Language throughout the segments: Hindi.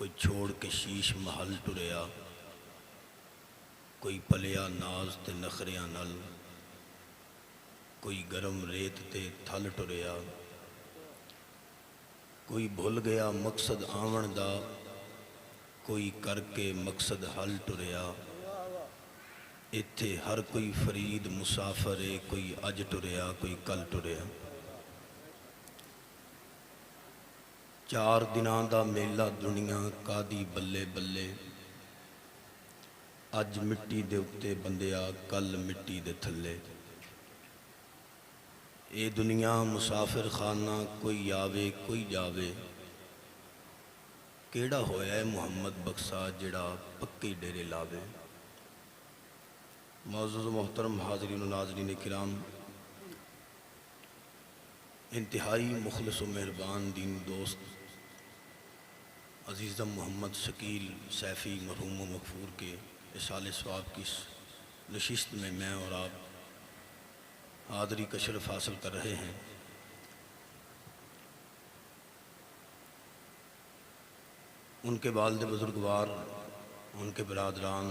कोई छोड़ के शीश महल टुरिया, कोई पलिया नाज ते नखरियां नल, कोई गरम रेत ते थल टुरिया, कोई भुल गया मकसद आवन दा, कोई करके मकसद हल टुरिया। इत्थे हर कोई फरीद मुसाफर है, कोई अज टुरिया कोई कल टुरिया। चार दिनां दा मेला दुनिया कादी बल्ले बल्ले, अज मिट्टी दे उत्ते बंदिया कल मिट्टी दे थल्ले। ये दुनिया मुसाफिर खाना, कोई आवे कोई जावे। केड़ा होया है मुहम्मद बख्शा जिहड़ा पक्के डेरे लावे। मौजूद मोहतरम हाज़रीन नाज़रीन किराम, इंतहाई मुखलिस व मेहरबान दीन दोस्त अज़ीज़म मोहम्मद शकील सैफ़ी मरहूम मगफूर के इसाले सवाब की नशिस्त में मैं और आप हाज़री का शरफ़ हासिल कर रहे हैं। उनके वालिद बुज़ुर्गवार, उनके बरादरान,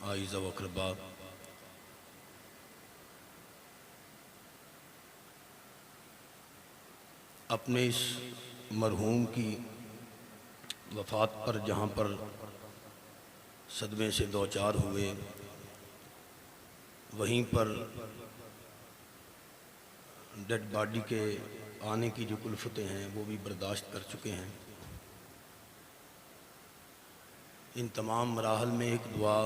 आइज़ा व अक़रबा, अपने इस मरहूम की वफ़ात पर जहाँ पर सदमे से दो चार हुए, वहीं पर डेड बॉडी के आने की जो कुल्फ़तें हैं वो भी बर्दाश्त कर चुके हैं। इन तमाम मराहल में एक दुआ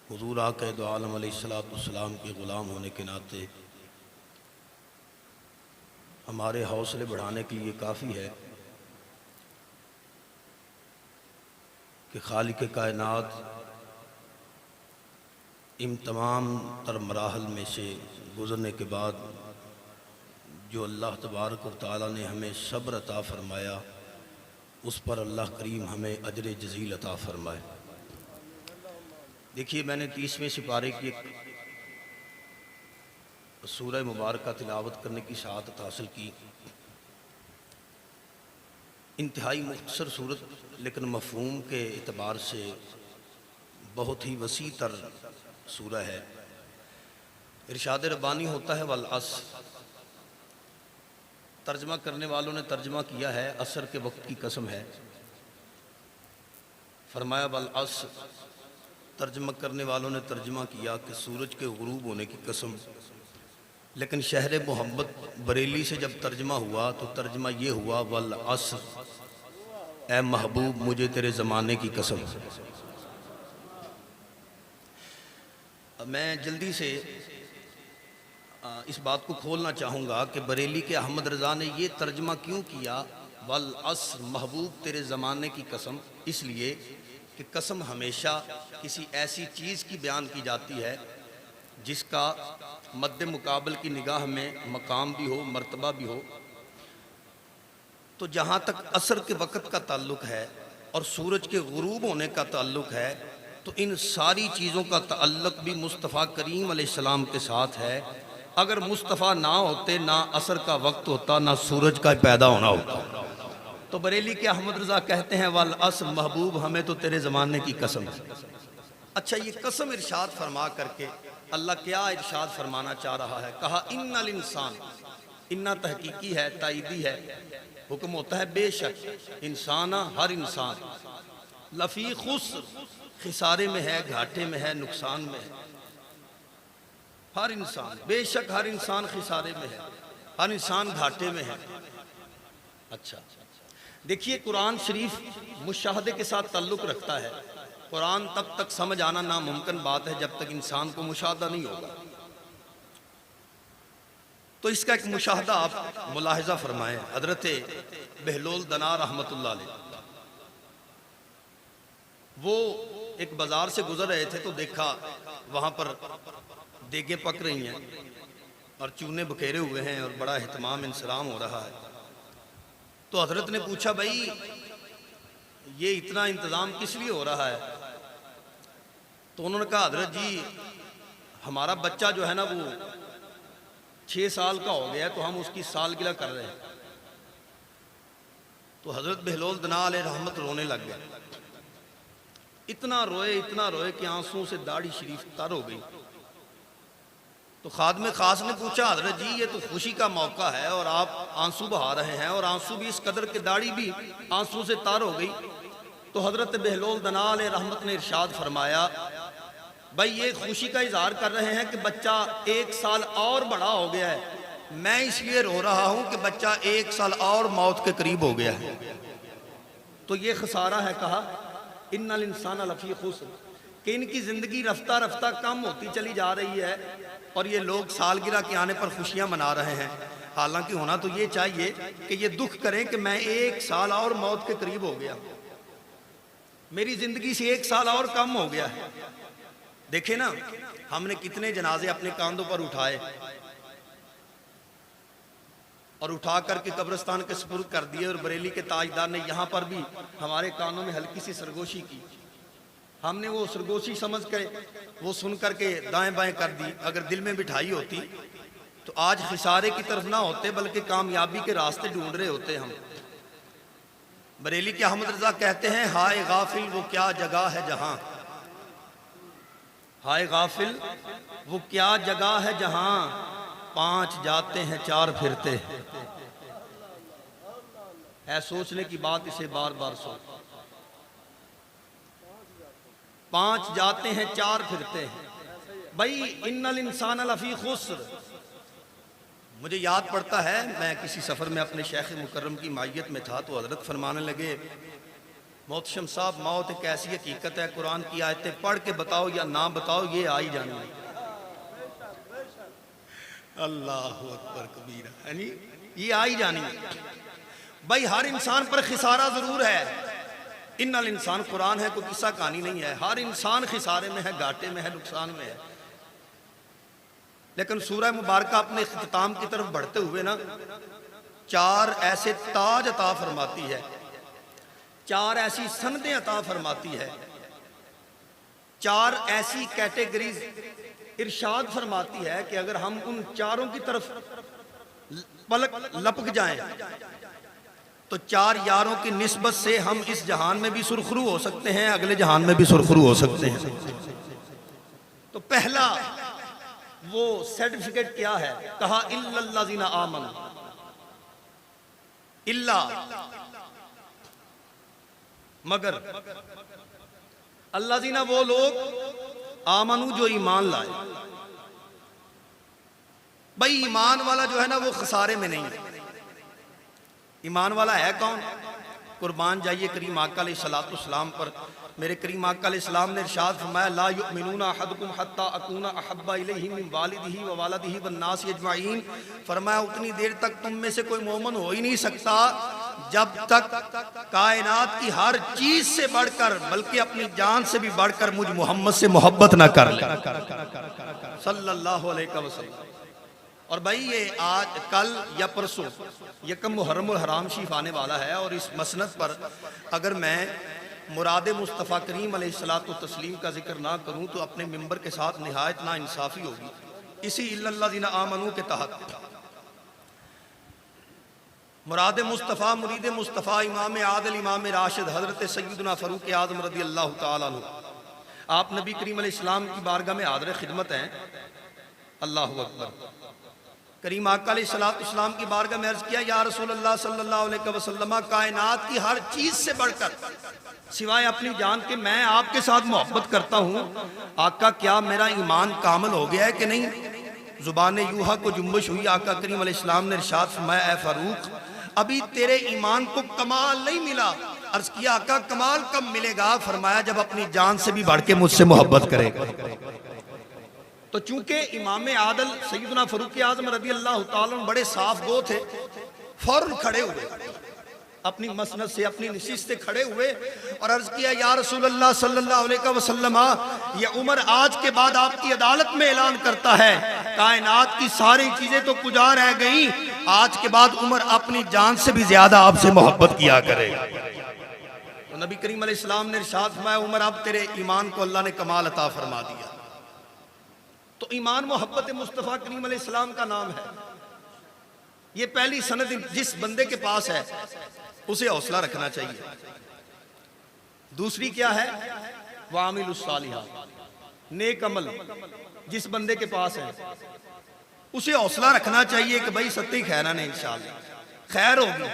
हुज़ूर आक़ा दो आलम अलैहिस्सलाम के ग़ुलाम होने के नाते हमारे हौसले बढ़ाने के लिए काफ़ी है कि खालिक कायनात इन तमाम तर मराहल में से गुज़रने के बाद जो अल्लाह तबारक व तआला ने हमें सब्र अता फ़रमाया, उस पर अल्लाह करीम हमें अजर जज़ील अता फ़रमाए। देखिए, मैंने 30वें सिपारे की एक सूरह मुबारक तिलावत करने की सआदत हासिल की। इंतहाई मुख्तसर सूरत, लेकिन मफ़हूम के एतबार से बहुत ही वसी तर सूरह है। इरशाद रब्बानी होता है वल अस्र। तर्जमा करने वालों ने तर्जमा किया है असर के वक्त की कसम है। फरमाया वल अस्र। तर्जमा करने वालों ने तर्जमा किया कि सूरज के गुरूब होने की कसम। लेकिन शहर मोहब्बत बरेली से जब तर्जमा हुआ तो तर्जमा ये हुआ वल अस्र, ए महबूब मुझे तेरे ज़माने की कसम। मैं जल्दी से इस बात को खोलना चाहूँगा कि बरेली के अहमद रज़ा ने ये तर्जमा क्यों किया वल अस्र, महबूब तेरे ज़माने की कसम। इसलिए कि कसम हमेशा किसी ऐसी चीज़ की बयान की जाती है जिसका मद्दे मुकाबल की निगाह में मकाम भी हो, मर्तबा भी हो। तो जहाँ तक असर के वक़्त का ताल्लुक़ है और सूरज के गुरूब होने का ताल्लुक़ है, तो इन सारी चीज़ों का ताल्लुक़ भी मुस्तफ़ा करीम अलैहिस्सलाम के साथ है। अगर मुस्तफ़ा ना होते, ना असर का वक्त होता, ना सूरज का पैदा होना होता। तो बरेली के अहमद रज़ा कहते हैं वल अस्र, महबूब हमें तो तेरे ज़माने की कसम है। अच्छा, ये कसम इरशाद फरमा करके अल्लाह क्या इरशाद फरमाना चाह रहा है? कहा इन्नल इंसान। इन्ना तहकीकी है, ताईदी है। हुक्म होता है बेशक इंसाना, हर इंसान लफ़ी खुस्र, खिसारे में है, घाटे में है, नुकसान में है। हर इंसान, बेशक हर इंसान खिसारे में है, हर इंसान घाटे में है। अच्छा, देखिए कुरान शरीफ मुशाहदे के साथ ताल्लुक़ रखता है। कुरान तब तक समझ आना नामुमकिन बात है जब तक इंसान को मुशाहदा नहीं होगा। तो इसका एक मुशाहदा आप मुलाहिज़ा फरमाएं। हज़रत बहलोल दना रहमतुल्लाह अलैह वो एक बाज़ार से गुजर रहे थे तो देखा वहाँ पर देगे पक रही हैं और चूने बखेरे हुए हैं और बड़ा एहतमाम इंसलाम हो रहा है। तो हज़रत ने पूछा, भाई ये इतना इंतज़ाम किस लिए हो रहा है? तो उन्होंने कहा, हज़रत जी हमारा बच्चा जो है ना वो 6 साल का हो गया है, तो हम उसकी सालगिरह कर रहे हैं। तो हज़रत बहलोल दना अलैहि रहमत रोने लग गए। इतना रोए कि आंसुओं से दाढ़ी शरीफ तर हो गई। तो खादम खास ने पूछा, हजरत जी ये तो खुशी का मौका है और आप आंसू बहा रहे हैं, और आंसू भी इस कदर के दाढ़ी भी आंसू से तार हो गई। तो हजरत बहलोल दना अलैहि रहमत ने इरशाद फरमाया, भाई ये खुशी का इजहार कर रहे हैं कि बच्चा 1 साल और बड़ा हो गया है, मैं इसलिए रो रहा हूं कि बच्चा 1 साल और मौत के करीब हो गया है। तो ये खसारा है। कहा इन्नल इंसान लफी खुस्र, कि इनकी जिंदगी रफ्ता रफ्ता कम होती चली जा रही है और ये लोग सालगिरह के आने पर खुशियां मना रहे हैं। हालांकि होना तो ये चाहिए कि ये दुख करें कि मैं 1 साल और मौत के करीब हो गया, मेरी जिंदगी से 1 साल और कम हो गया है। देखे ना, हमने कितने जनाजे अपने कांधों पर उठाए और उठा करके कब्रिस्तान के सुपुर्द कर दिए, और बरेली के ताजदार ने यहाँ पर भी हमारे कानों में हल्की सी सरगोशी की। हमने वो सरगोशी समझ कर वो सुन करके दाएं बाएं कर दी। अगर दिल में बिठाई होती तो आज खिसारे की तरफ ना होते, बल्कि कामयाबी के रास्ते ढूंढ रहे होते हम। बरेली के अहमद रजा कहते हैं, हाय गाफिल वो क्या जगह है जहां, हाय गाफिल वो क्या जगह है जहां 5 जाते हैं 4 फिरते है। सोचने की बात, इसे बार बार सोच। 5 जाते हैं 4 फिरते हैं। भाई इन्नल इंसान लफी खुस्र। मुझे याद पड़ता है, मैं किसी सफ़र में अपने शेख मुकर्रम की मायत में था, तो हजरत फरमाने लगे, मोहतशम साहब मौत एक ऐसी हकीकत है, कुरान की आयतें पढ़ के बताओ या ना बताओ ये आ ही जानी है। अल्लाह अकबर कबीरा, यानी ये आ ही जानी है। भाई हर इंसान पर खिसारा जरूर है। इन्नल इंसान कुरान है, कोई किस्सा कहानी नहीं है। हर इंसान खिसारे में है, घाटे में है, नुकसान में है। लेकिन सूरह मुबारक अपने इख्तिताम की तरफ बढ़ते हुए ना 4 ऐसे ताज अता फरमाती है, 4 ऐसी सनदें अता फरमाती है, 4 ऐसी कैटेगरीज इरशाद फरमाती है कि अगर हम उन चारों की तरफ पलक लपक जाएं तो 4 यारों की निस्बत से हम इस जहान में भी सुरखरू हो सकते हैं, अगले जहान में भी सुरखरू हो सकते हैं। तो पहला वो सर्टिफिकेट क्या है? कहा इल्लल्लाज़ीना आमनू, इल्ला मगर, अल्लाज़ीना वो लोग, आमनू जो ईमान लाए। भाई ईमान वाला जो है ना वो खसारे में नहीं है। ईमान वाला है कौन? कुर्बान जाइए करीम आका अलैहिस्सलाम पर। मेरे करीम आका अलैहिस्सलाम ने इरशाद फरमाया, ला युमिनूना अहदुकुम हत्ता अकूना अहब्बा इलैहि मिन वालिदिही व वालदिही वन नास अजमाइन। फरमाया उतनी देर तक तुम में से कोई मोमिन हो ही नहीं सकता जब तक कायनात की हर चीज से बढ़कर, बल्कि अपनी जान से भी बढ़कर मुझ मोहम्मद से मोहब्बत ना कर ले सल्लल्लाहु अलैहि वसल्लम। और भाई ये आज कल या परसों यकम मुहर्रम हराम शरीफ आने वाला है, और इस मसनद पर अगर मैं मुराद मुस्तफ़ा करीम अलैहिस्सलातु तस्लीम का जिक्र ना करूं तो अपने मिंबर के साथ निहायत ना इंसाफी होगी। इसी इल्लल्लाज़ीना आमनू के तहत मुराद मुस्तफ़ा, मुरीद मुस्तफ़ा, इमाम आदिल, इमाम राशिद हज़रत सय्यदना फ़ारूक आज़म रज़ी अल्लाह तआला अन्हु, आप नबी करीम अलैहिस्सलाम की बारगाह में हाज़िर खिदमत हैं। अल्लाहु अकबर। करीम आका अलैहिस्सलाम की बारगाह में अर्ज किया, या रसूल अल्लाह सल्लल्लाहु अलैहि वसल्लम, कायनात की हर चीज से बढ़कर सिवाय अपनी जान के मैं आपके साथ मोहब्बत करता हूँ। आका क्या मेरा ईमान कामिल हो गया है कि नहीं? जुबान यूहा को जुम्बश हुई। आका करीम अलैहिस्सलाम ने इरशाद फरमाया, ऐ फारूक अभी तेरे ईमान को कमाल नहीं मिला। अर्ज किया, आका कमाल कब मिलेगा? फरमाया जब अपनी जान से भी बढ़ के मुझसे मोहब्बत करेगा। तो चूंकि इमाम आदल सैयदना फारूक आज़म रज़ी अल्लाह तआला अन्हु बड़े साफ गो थे, फौरन खड़े हुए, अपनी मसनद से, अपनी नशिस्त से खड़े हुए और अर्ज किया, या रसूल अल्लाह सल्लल्लाहु अलैहि वसल्लम, ये उमर आज के बाद आपकी अदालत में ऐलान करता है, कायनात की सारी चीजें तो कुजा रह गई, आज के बाद उमर अपनी जान से भी ज्यादा आपसे मोहब्बत किया करेगा। तो नबी करीम अलैहिस्सलाम ने इरशाद फरमाया, उमर अब तेरे ईमान को अल्लाह ने कमाल अता फरमा दिया। तो ईमान मोहब्बत मुस्तफ़ा करीम अलैहिस्सलाम का नाम है। ये पहली सनद जिस बंदे के पास है, उसे हौसला रखना चाहिए। दूसरी क्या है, वामिलुस सालिहात, नेक अमल जिस बंदे के पास है उसे हौसला रखना चाहिए कि भाई सत्य खैरा ने इंशाअल्लाह खैर होगी,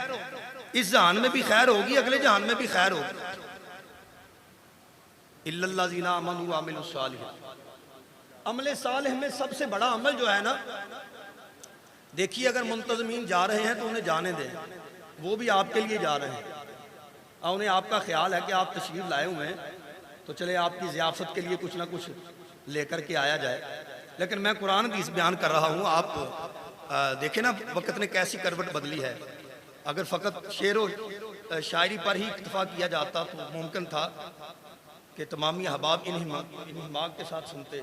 इस जहान में भी खैर होगी, अगले जहान में भी खैर होगी। इल्लल्लाज़ीना आमनू व अमिलुस सालिहात, अमल सालिह में सबसे बड़ा अमल जो है ना, देखिए अगर मुंतज़मीन जा रहे हैं तो उन्हें जाने दें, वो भी आपके लिए जा रहे हैं और उन्हें आपका ख्याल है कि आप तशरीफ़ लाए हुए हैं तो चले आपकी ज़ियाफ़त के लिए कुछ ना कुछ लेकर के आया जाए। लेकिन मैं कुरान हदीस बयान कर रहा हूँ, आप देखें ना वक़्त ने कैसी करवट बदली है। अगर फ़कत शेर व शायरी पर ही इक्तफ़ा किया जाता तो मुमकिन था कि तमामी अहबाब इन हिमाग के साथ सुनते।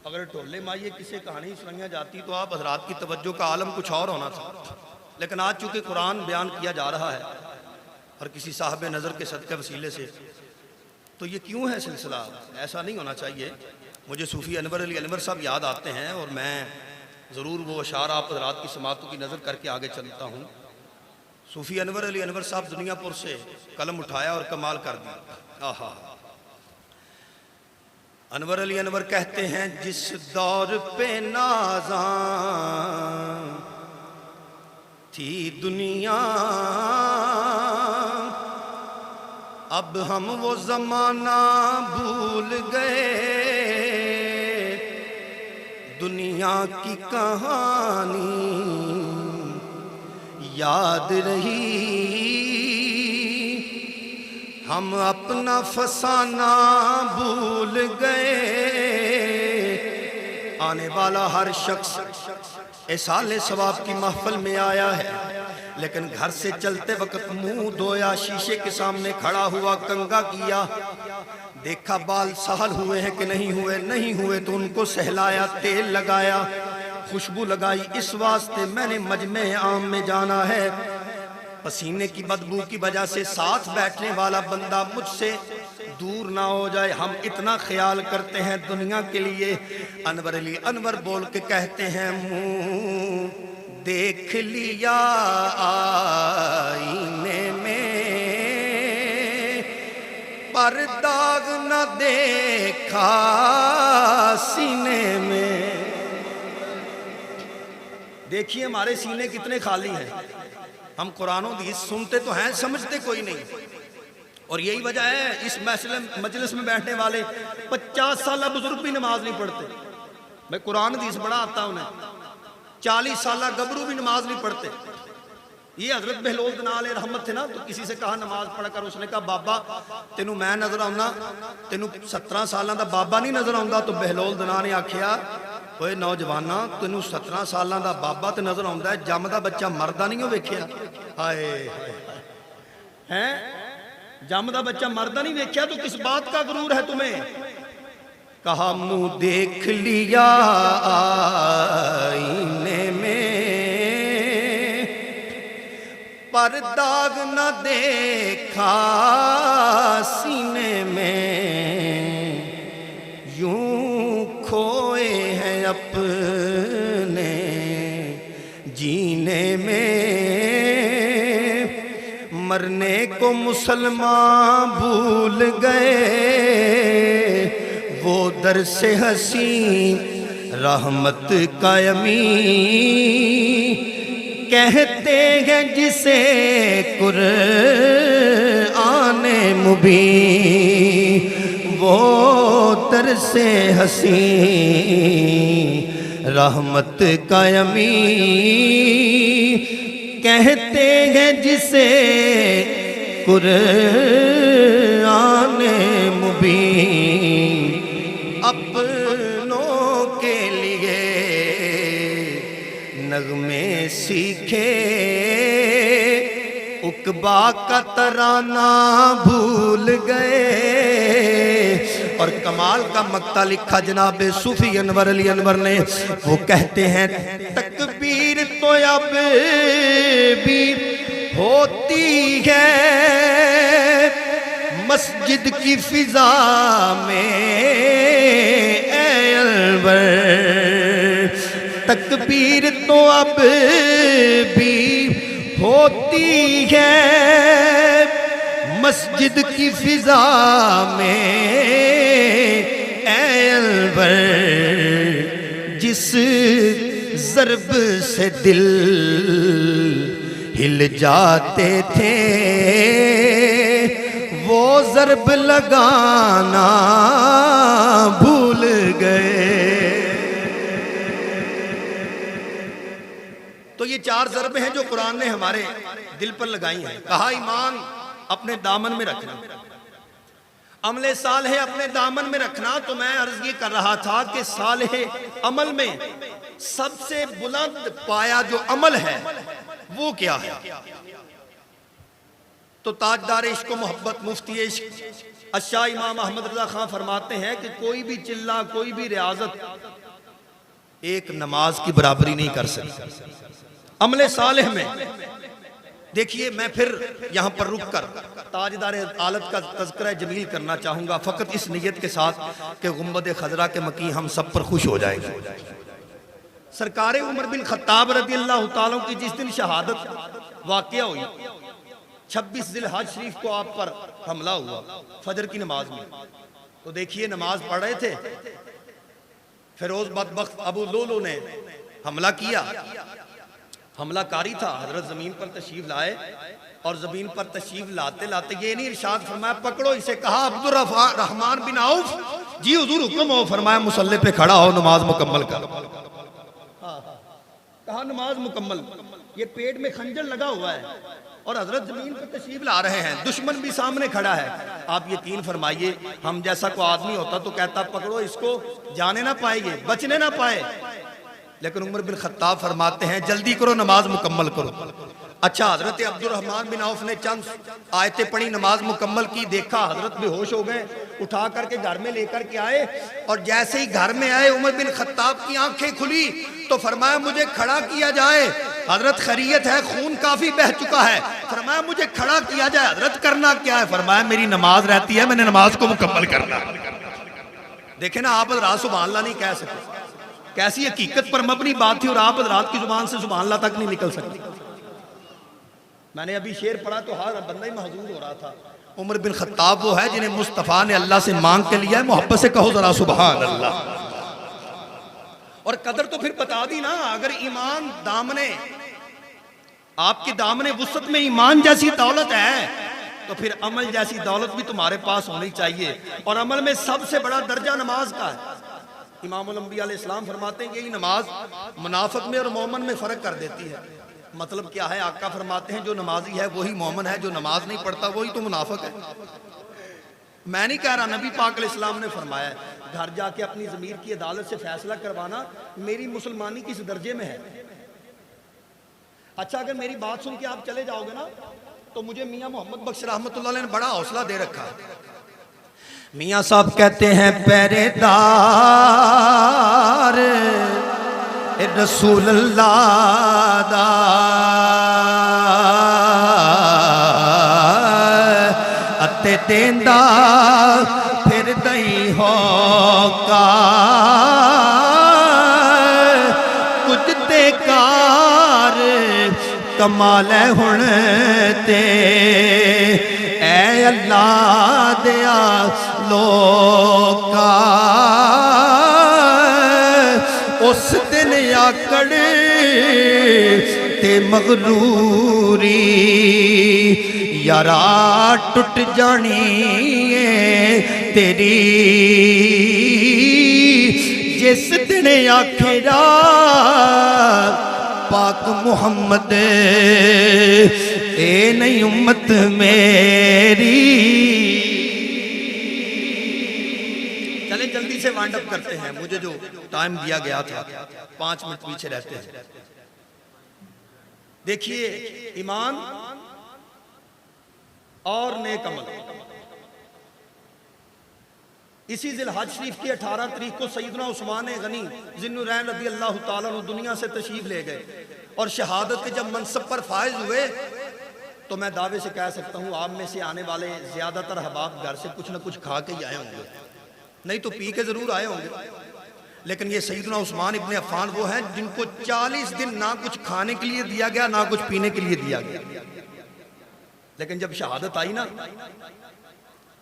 अगर टोले माइए किसी कहानी सुनाई जाती तो आप हज़रात की तवज्जो का आलम कुछ और होना था। लेकिन आज चूँकि कुरान बयान किया जा रहा है और किसी साहब नज़र के सदक़े वसीले से, तो ये क्यों है सिलसिला, ऐसा नहीं होना चाहिए। मुझे सूफ़ी अनवर अली अनवर साहब याद आते हैं और मैं ज़रूर वो अशार आप हज़रात की समातों की नज़र करके आगे चलता हूँ। सूफ़ी अनवर अली अनवर साहब दुनियापुर से कलम उठाया और कमाल कर दिया। आहा, अनवर अली अनवर कहते हैं, जिस दौर पे नाज़ां थी दुनिया, अब हम वो ज़माना भूल गए, दुनिया की कहानी याद रही, हम अपना फसाना भूल गए। आने वाला हर शख्स इसाले सवाब की महफिल में आया है, लेकिन घर से चलते वक्त मुंह धोया, शीशे के सामने खड़ा हुआ, कंघा किया, देखा बाल सहल हुए हैं कि नहीं हुए, नहीं हुए तो उनको सहलाया, तेल लगाया, खुशबू लगाई। इस वास्ते मैंने मजमे आम में जाना है, पसीने की बदबू की वजह से साथ बैठने वाला बंदा मुझसे दूर ना हो जाए, हम इतना ख्याल करते हैं दुनिया के लिए। अनवर अली अनवर बोल के कहते हैं, मुँह देख लिया आईने में, पर दाग न देखा सीने में। देखिए हमारे सीने कितने खाली हैं, हम कुरान हदीस सुनते तो हैं, समझते कोई नहीं। और यही वजह है इस मजलिस में बैठने वाले 50 साल बुजुर्ग भी नमाज नहीं पढ़ते। मैं कुरान हदीस बड़ा आता हूं उन्हें, 40 साल गबरू भी नमाज नहीं पढ़ते। ये हजरत बहलोल दनाल रहमत थे ना, तो किसी से कहा नमाज पढ़ कर, उसने कहा बाबा तेनू मैं नजर आउना, तेनू 17 साल का बाबा नहीं नजर आता। तो बहलोल दना ने आख्या, ओए नौजवाना, तेनू 17 साल का बाबा तो नजर आता है, जमदा बच्चा मरदा नहीं हो वेख्या? हाय हैं, जमदा बच्चा मरदा नहीं वेख्या तो किस बात का गुरूर है तुम्हें? कहा मुंह देख लिया आईने में, पर दाग न देखा सीने में, यूं खोए हैं अपने जीने में, मरने को मुसलमान भूल गए, वो दर से हसीन रहमत कायमी कहते हैं जिसे कुरआन मुबीन, वो दर से हसीन रहमत कायमी कहते हैं जिसे कुरआन मुबीन। अपनों के लिए नगमे सीखे, उकबा का तराना भूल गए। और कमाल का मक्ता लिखा जनाब सूफी अनवर अली अनवर ने, वो कहते हैं तकबीर तो अब भी होती है मस्जिद की फिजा में ए अनवर, तकबीर तो अब भी होती है मस्जिद की फिजा में ऐ अलवर, जिस ज़र्ब से दिल हिल जाते थे वो ज़र्ब लगाना भूल गए। तो ये 4 ज़र्ब हैं जो कुरान ने हमारे दिल पर लगाई हैं। कहा ईमान अपने दामन में रखना, अमले सालेह अपने दामन में रखना। तो मैं अर्ज ये कर रहा था कि सालेह अमल में सबसे बुलंद पाया जो अमल है वो क्या है? तो ताजदार इश्क व मोहब्बत मुफ्ती इश्क अशाह इमाम अहमद रजा खां फरमाते हैं कि कोई भी चिल्ला, कोई भी रियाजत एक नमाज की बराबरी नहीं कर सकती। अमले सालेह में देखिए, मैं फिर यहां पर रुक कर ताजदार आलत का तज़किरा जमील करना चाहूंगा, फकत इस नियत के साथ कि गुंबद खजरा के मकी हम सब पर खुश हो जाएंगे। सरकार उमर बिन खत्ताब रज़ी अल्लाह तआला की जिस दिन शहादत वाक़या हुई, 26 ज़िलहज शरीफ को आप पर हमला हुआ फजर की नमाज में। तो देखिए, नमाज पढ़ रहे थे, फिरोज बदबख्त अबू लोलो ने हमला किया। हमलाकारी था, हजरत जमीन पर तशरीफ लाए और जमीन पर तशरीफ लाते लाते ये नहीं इरशाद फरमाया पकड़ो इसे। कहा अब्दुर रहमान बिन औफ जी हुजूर हुक्म हो। फरमाया मुसल्ले पे खड़ा हो, नमाज मुकम्मल कर। कहा नमाज मुकम्मल। ये पेट में खंजर लगा हुआ है और हजरत जमीन पर तशरीफ ला रहे हैं, दुश्मन भी सामने खड़ा है। आप यकीन फरमाइए, हम जैसा कोई आदमी होता तो कहता पकड़ो इसको, जाने ना पाएंगे, बचने ना पाए। लेकिन उमर बिन खत्ताब फरमाते हैं जल्दी करो, नमाज मुकम्मल करो। अच्छा, हजरत अब्दुर रहमान बिन औफ ने चंद आयतें पढ़ी, नमाज मुकम्मल की। देखा हजरत बेहोश हो गए, उठा करके घर में लेकर के आए और जैसे ही घर में आए उमर बिन खत्ताब की आंखें खुली तो फरमाया मुझे खड़ा किया जाए। हजरत खैरियत है, खून काफी बह चुका है। फरमाया मुझे खड़ा किया जाए। हजरत करना क्या है? फरमाया मेरी नमाज रहती है, मैंने नमाज को मुकम्मल करना। देखे ना, आप हज़रात सुभान अल्लाह नहीं कह सकते, कैसी हकीकत पर मबनी बात थी और आप हज़रात की जुबान से सुभान अल्लाह तक नहीं निकल सकती। मैंने अभी शेर पढ़ा तो हर बंदा ही महजूज हो रहा था। उमर बिन खत्ताब वो है जिन्हें मुस्तफ़ा ने अल्लाह से मांग के लिया है। मोहब्बत से कहो जरा सुभान अल्लाह। और कदर तो फिर बता दी ना, अगर ईमान दामने, आपके दामने वुसत में ईमान जैसी दौलत है तो फिर अमल जैसी दौलत भी तुम्हारे पास होनी चाहिए। और अमल में सबसे बड़ा दर्जा नमाज का है। इमामुल अंबिया अलैहिस्सलाम फरमाते हैं यही नमाज मुनाफिक में और मोमन में फ़र्क कर देती है। मतलब क्या है? आका फरमाते हैं जो नमाजी है वही मोमन है, जो नमाज नहीं पढ़ता वही तो मुनाफिक है। मैं नहीं कह रहा, नबी पाक अलैहिस्सलाम ने फरमाया घर जाके अपनी ज़मीर की अदालत से फैसला करवाना मेरी मुसलमानी किस दर्जे में है। अच्छा, अगर मेरी बात सुन के आप चले जाओगे ना तो मुझे मियाँ मोहम्मद बख्श रहमतुल्लाह अलैह ने बड़ा हौसला दे रखा है। मियाँ साहब कहते हैं पहरेदार रसूल अल्लाह दा अते देंदा फिर दई होगा कुछ ते कार कमाल हुण ते ऐ अल्लाह दिया लोका उस दिन आकड़ ते मगरूरी यारा टुट जानी है तेरी जिस दिन आखेरा पाक मोहम्मद ए नहीं उम्मत मेरी। चले जल्दी से वाइंड अप करते हैं, मुझे जो टाइम दिया गया था 5 मिनट पीछे रहते हैं। देखिए, ईमान और नेक अमल। इसी ज़िलहज शरीफ की 18 तारीख को सैयदना उस्मान गनी ज़िन्नुरैन रज़ी अल्लाह ताला अन्हु दुनिया से तशरीफ ले गए और शहादत के जब मनसब पर फायज हुए तो मैं दावे से कह सकता हूँ आप में से आने वाले ज़्यादातर अहबाब घर से कुछ न कुछ खा के ही आए होंगे, नहीं तो पी के ज़रूर आए होंगे। लेकिन ये सैयदना उस्मान इब्न अफ़्फ़ान वो हैं जिनको 40 दिन ना कुछ खाने के लिए दिया गया ना कुछ पीने के लिए दिया गया। लेकिन जब शहादत आई ना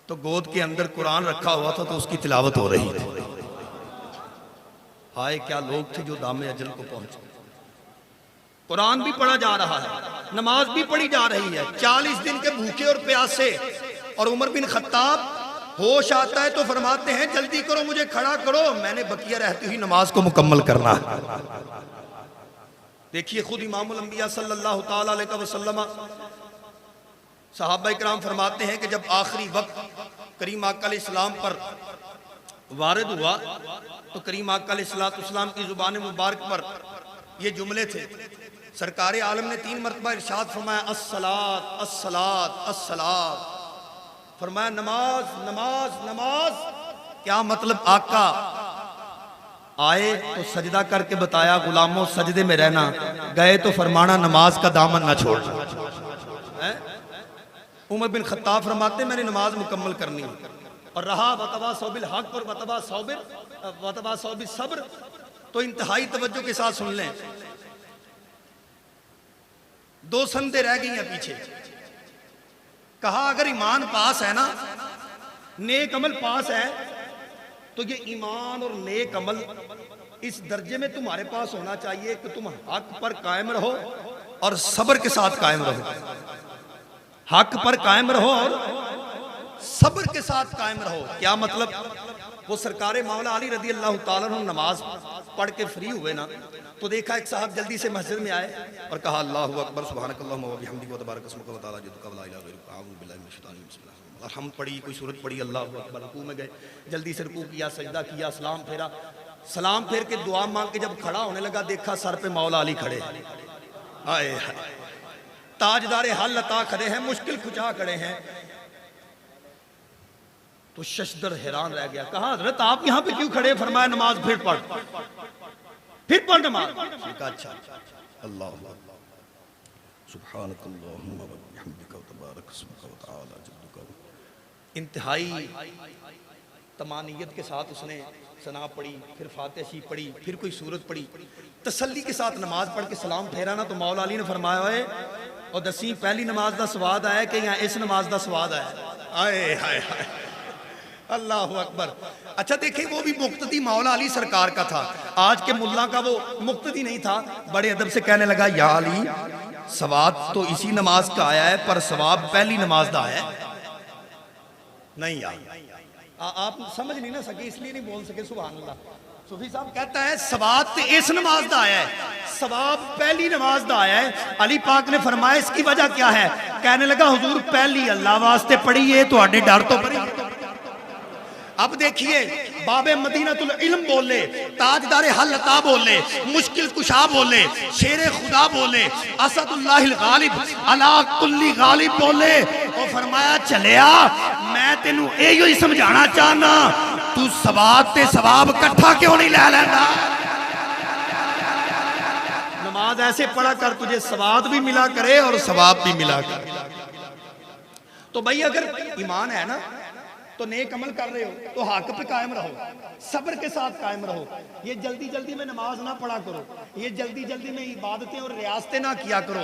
तो गोद के अंदर कुरान रखा हुआ था तो उसकी तिलावत हो रही थी। हाय क्या लोग थे जो दामे अजल को पहुंचे। कुरान भी पढ़ा जा रहा है, नमाज भी पढ़ी जा रही है, 40 दिन के भूखे और प्यासे। और उमर बिन खत्ताब होश आता है तो फरमाते हैं जल्दी करो, मुझे खड़ा करो, मैंने बकिया रहती हुई नमाज को मुकम्मल करना है। देखिए खुद इमामुल अंबिया सल्लल्लाहु ताला अलैहि वसल्लम सहाबा इकराम फरमाते हैं कि जब आखिरी वक्त करीम आका अलैहिस्सलाम पर वारिद हुआ तो करीम आका अलैहिस्सलाम की जुबान मुबारक पर ये जुमले थे। सरकार आलम ने 3 मरतबा इरशाद फरमाया अस्सलात अस्सलात अस्सलात, फरमाया नमाज नमाज नमाज। क्या मतलब? आका आए तो सजदा करके बताया गुलामों सजदे में रहना, गए तो फरमाना नमाज का दामन ना छोड़ना। उमर बिन खत्ताब फरमाते मैंने नमाज मुकम्मल करनी है और रहा वतवा सौबिल हक और वतवा सौबिल सब्र। तो इंतहाई तवज्जो के साथ सुन लें, 2 संदे रह गई हैं पीछे। कहा अगर ईमान पास है ना, नेक अमल पास है, तो ये ईमान और नेक अमल इस दर्जे में तुम्हारे पास होना चाहिए कि तुम हक पर कायम रहो और सब्र के साथ कायम रहो। हक पर कायम रहो और सब्र के साथ कायम रहो। क्या मतलब? वो सरकारे मौला अली रदी अल्लाह ताला अन्हु नमाज पढ़ के फ्री हुए ना, तो देखा एक साहब जल्दी से मस्जिद में आए और कहा अल्लाहु अकबर सुब्हानकल्लाहुम्मा व बिहम्दिका व तबारक अस्मुका व तआला जद्दुका व ला इलाहा गैरुका अऊज़ु बिल्लाहि मिनश शैतानिर रजीम बिस्मिल्लाह। और हम पढ़ी कोई सूरत पढ़ी, अल्लाहु अकबर, रुकू में गए, जल्दी से रुकू किया, सजदा किया, सलाम फेरा। सलाम फेर के दुआ मांग के जब खड़ा होने लगा देखा सर पे मौला अली खड़े। आए ताजदारे हल अता खड़े हैं, मुश्किल खुचा खड़े हैं। तो शशदर हैरान रह गया, कहा हजरत आप यहाँ पे क्यों खड़े? फरमाया नमाज फिर पढ़ नमाज। अच्छा अल्लाह सुब्हानकल्लाहुम्मा व बिहम्दिका व तबारक अस्मुका व तआला जद्दुका। इंतहाई तमानियत के साथ उसने सना पढ़ी, फिर फातिहा पढ़ी, फिर कोई सूरत पढ़ी, तसल्ली के साथ नमाज पढ़ के सलाम फेरा ना, तो मौला अली ने फरमाया है और दसी पहली नमाज का स्वाद आया कि यहाँ इस नमाज का स्वाद आया। आए हाय हाय अल्लाह अकबर। अच्छा देखिए वो भी मुक्तदी मौला अली सरकार का था, आज के मुल्ला का वो मुक्तदी नहीं था। बड़े अदब से कहने लगा या अली सवाब तो इसी नमाज का आया है पर सवाब पहली नमाज का आया नहीं। यार आप समझ नहीं ना सके इसलिए नहीं बोल सके सुभान अल्लाह। सूफी साहब कहता है सवाब तो इस नमाज का आया है, सवाब पहली नमाज का आया है। अली पाक ने फरमाया इसकी वजह क्या है? कहने लगा हुजूर पहली अल्लाह वास्ते पढ़ी है तो डर तो पढ़ी। अब देखिए बाबे मदीनतुल इल्म बोले, ताजदारे हल अता बोले, मुश्किल कुशा बोले, शेरे खुदा बोले, असदुल्लाहिल गालिब अला कुल्ली गालिब बोले और फरमाया चलिया मैं तेनू एयो ही समझाना चाहना, तू सवाब ते सवाब इकट्ठा क्यों नहीं ले लेना? नमाज ऐसे पढ़ा कर तुझे सवाब भी मिला करे और सवाब भी मिला करे। तो भाई अगर ईमान है ना तो नेक अमल कर रहे हो तो हक पे कायम रहो, सब्र के साथ कायम रहो। ये जल्दी जल्दी में नमाज ना पढ़ा करो, ये जल्दी जल्दी में इबादतें और रियासतें ना किया करो।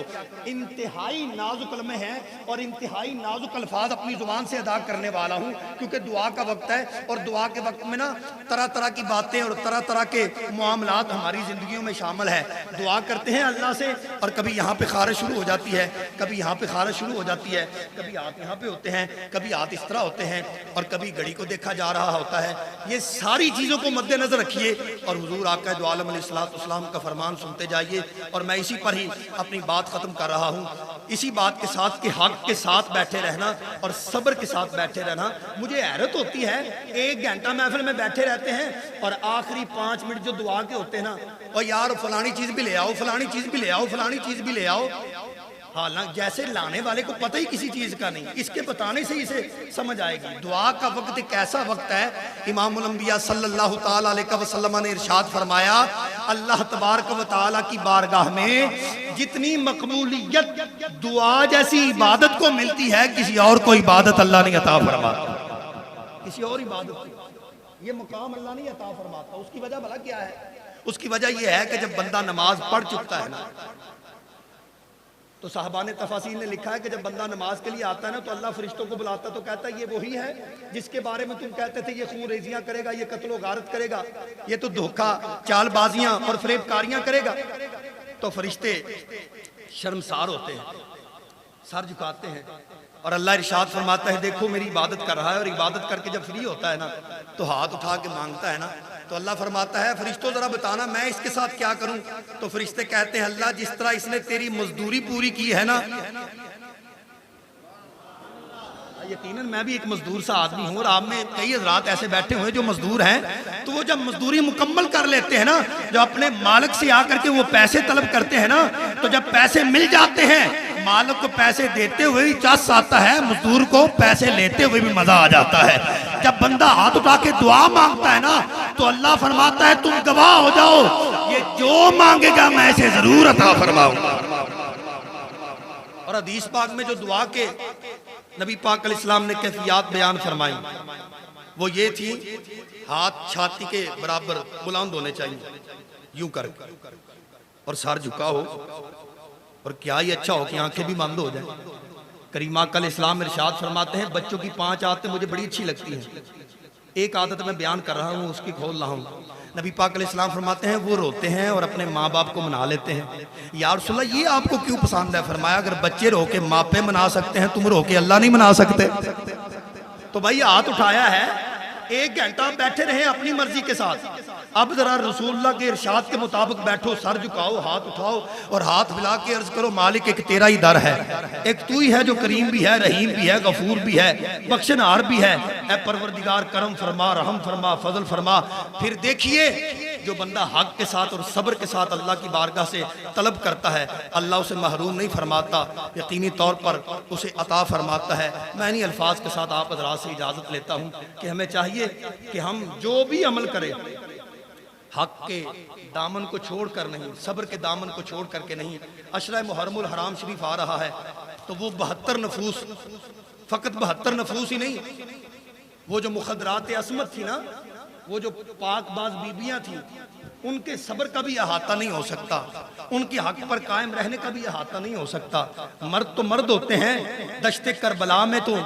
इंतहाई नाजुक कलमे हैं और इंतहाई नाजुक अल्फाज अपनी जुबान से अदा करने वाला हूँ, क्योंकि दुआ का वक्त है और दुआ के वक्त में ना तरह तरह की बातें और तरह तरह के मामलात हमारी जिंदगियों में शामिल है। दुआ करते हैं अल्लाह से और कभी यहाँ पे खारिश शुरू हो जाती है, कभी यहाँ पे खारिश शुरू हो जाती है, कभी हाथ यहाँ पे होते हैं, कभी हाथ इस तरह होते हैं और कभी घड़ी को देखा जा रहा होता है। ये सारी चीजों को मद्देनजर रखिए और हुजूर आका दो आलम अलैहिस्सलाम का फरमान सुनते जाइए। और मैं इसी पर ही अपनी बात खत्म कर रहा हूँ, इसी बात के साथ कि हक के साथ बैठे रहना और सब्र के साथ बैठे रहना। मुझे हैरत होती है 1 घंटा महफिल में बैठे रहते हैं और आखिरी 5 मिनट जो दुआ के होते हैं ना, और यार फलानी चीज भी ले आओ, फलानी चीज भी ले आओ, फलानी चीज भी ले आओ। हालांकि जैसे लाने वाले को पता ही किसी चीज का नहीं, इसके बताने से इसे समझ आएगी। दुआ का वक्त एक ऐसा वक्त है, इमामुल अंबिया सल्लल्लाहु ताला अलैहि वसल्लम ने इरशाद फरमाया अल्लाह तबारक व तआला की बारगाह में जितनी मकबूलियत दुआ जैसी इबादत को मिलती है किसी और को इबादत अल्लाह नहीं अता फरमाता। किसी और इबादत ये मुकाम अल्लाह नहीं अता फरमाता। उसकी वजह भला क्या है? उसकी वजह यह है कि जब बंदा नमाज पढ़ चुकता है ना तो साहबाने तफासीर ने लिखा है कि जब बंदा नमाज के लिए आता है ना तो अल्लाह फरिश्तों को बुलाता तो कहता है ये वही है जिसके बारे में तुम कहते थे ये खून रेजियां करेगा, ये कत्लो गारत करेगा, ये तो धोखा चालबाजियां और फरेबकारियां करेगा। तो फरिश्ते शर्मसार होते हैं, सर झुकाते हैं और अल्लाह इरशाद फरमाता है देखो मेरी इबादत कर रहा है, और इबादत करके जब फ्री होता है ना तो हाथ उठा के मांगता है ना, तो अल्लाह फरमाता है फरिश्तों जरा बताना मैं इसके साथ क्या करूं। तो फरिश्ते कहते हैं अल्लाह जिस तरह इसने तेरी मजदूरी पूरी की है ना, यकीनन मैं भी एक मजदूर सा आदमी हूँ और आप में कई हज़रात ऐसे बैठे हुए जो मजदूर हैं, तो वो जब मजदूरी मुकम्मल कर लेते हैं ना, जो अपने मालिक से आकर के वो पैसे तलब करते हैं ना, तो जब पैसे मिल जाते हैं मालिक को पैसे देते हुए भी चस आता है, मजदूर को पैसे लेते हुए भी मजा आ जाता है। जब बंदा हाथ उठा के दुआ मांगता है ना तो अल्लाह फरमाता है तुम गवाह हो जाओ, ये जो मांगेगा मैं इसे जरूर अता फरमाऊंगा। और हदीस पाक में जो दुआ के नबी पाक अलैहिस्सलाम ने कैफियत बयान फरमाई वो ये थी, हाथ छाती के बराबर बुलंद होने चाहिए यूं कर, और सर झुका हो, और क्या ही अच्छा हो कि आंखें भी बंद हो जाए। करीमा कल इस्लाम इरशाद फरमाते हैं बच्चों की 5 आदतें मुझे बड़ी अच्छी लगती हैं, एक आदत मैं बयान कर रहा हूँ उसकी खोल रहा हूँ। नबी पाक अलैहिस्सलाम फरमाते हैं वो रोते हैं और अपने माँ बाप को मना लेते हैं। या रसूलल्लाह ये आपको क्यों पसंद है? फरमाया अगर बच्चे रो के माँ पे मना सकते हैं, तुम रो के अल्लाह नहीं मना सकते। तो भाई हाथ उठाया है, 1 घंटा बैठे रहे अपनी मर्जी के साथ, अब जरा रसूलुल्लाह के इरशाद के मुताबिक बैठो, सर झुकाओ, हाथ उठाओ और हाथ मिला के अर्ज करो मालिक एक तेरा ही दर है, एक तू ही है जो करीम भी है, रहीम भी है, गफूर भी है, बख्शनहार भी है। ऐ परवरदिगार करम फरमा, रहम फरमा, फजल फरमा। फिर देखिए जो बंदा हक के साथ और सब्र के साथ अल्लाह की बारगाह से तलब करता है, अल्लाह उसे महरूम नहीं फरमाता, यकीनी तौर पर उसे अता फरमाता है। मैं इन्हीं अल्फाज के साथ आप हज़रात से इजाज़त लेता हूँ कि हमें चाहिए कि हम जो भी अमल करें हक के दामन को छोड़कर नहीं, सब्र के दामन को छोड़ करके नहीं। अशरा मुहर्रमुल हराम शरीफ आ रहा है तो वो 72 नफूस, फ़कत 72 नफूस ही नहीं, वो जो मुखदरात असमत थी ना, वो जो पाकबाज बीबियां थी, उनके सब्र का भी अहाता नहीं हो सकता, उनके हक पर कायम रहने का भी अहाता नहीं हो सकता। मर्द तो मर्द होते हैं, दश्ते करबला में तो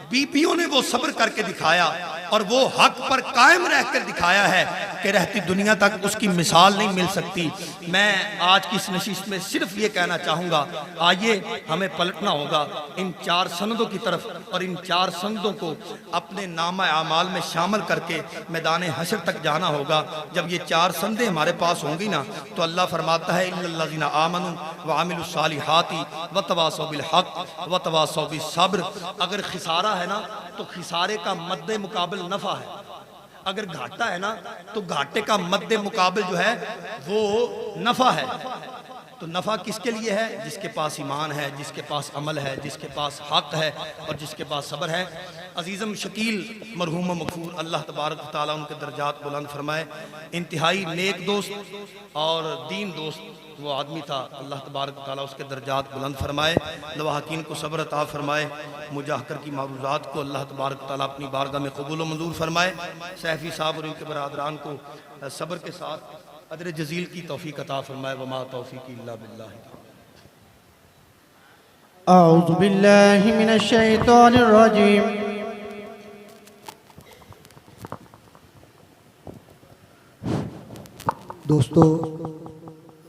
बीबियों ने वो सब्र करके दिखाया और वो हक पर कायम रहकर दिखाया है कि रहती दुनिया तक उसकी मिसाल नहीं मिल सकती। मैं आज की इस नशिस्त में सिर्फ ये कहना चाहूँगा, आइए हमें पलटना होगा इन 4 सनदों की तरफ और इन 4 सनदों को अपने नामा आमाल में शामिल करके मैदान हशर तक जाना होगा। जब ये 4 संदे हमारे पास होंगी ना तो अल्लाह फरमाता है इल्लल्लाज़ीना आमनू व आमिलुस सालिहाती व तवासौ बिल हक़ व तवासौ बिस सब्र। अगर खिसारा है ना तो खिसारे का मद्दे मुकाबिल नफा है, अगर घाटा है ना तो घाटे का मद्दे मुकाबिल जो है वो नफा है। तो नफा किसके लिए है? जिसके पास ईमान है, जिसके पास अमल है, जिसके पास हक है और जिसके पास सब्र है। अजीज़म शकील मरहूम मगफूर अल्लाह तबारक व तआला उनके दर्जात बुलंद फरमाए। इंतहाई नेक दोस्त और दीन दोस्त वो आदमी था, अल्लाह तबारक व तआला उसके दर्जात बुलंद फरमाए, लवाहकीन को सब्र अता फरमाए, मुजाहकर की मारूज़ात को अल्लाह तबारक व तआला अपनी बारगाह में कबूल व मंजूर फरमाए। सैफी साहब और उनके बरादरान को सब्र के साथ अदर जजील की तौफीक अता फरमाए। वमा तौफीकी इल्ला बिल्लाह। अऊज़ु बिल्लाहि मिनश शैतानिर रजीम। दोस्तों